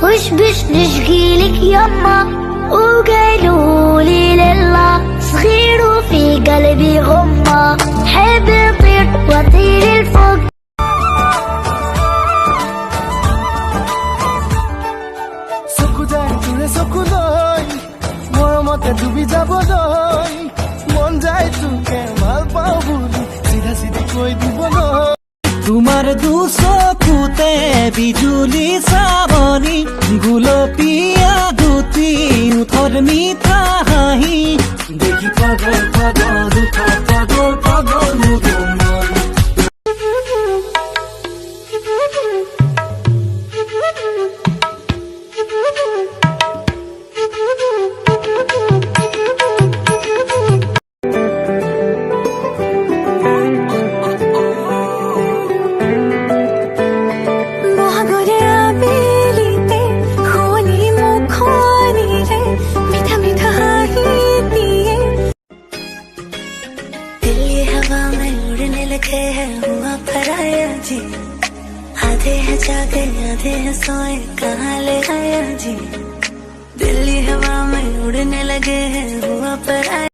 وش بش نشقيلك يما وقالوا لي لله صغير وفي قلبي غمة حب يطير واطير الفوق ডুবি যাব নয় মন যায় তোকে ভাল পাও বুলি সিধা সিধি কৈ দিব নয় তোমাৰ দুচকুতে বিজুলি চাবনি গুলপীয়া দুটি ওঠৰ মিঠা হাঁহি দেখি পাগল পাগল দুটা পাগল পাগল মুদমন लगे है हुआ पराया जी आधे हैं जागे आधे हैं सोए कहाँ ले आया जी दिल्ली हवा में उड़ने लगे हैं हुआ पराया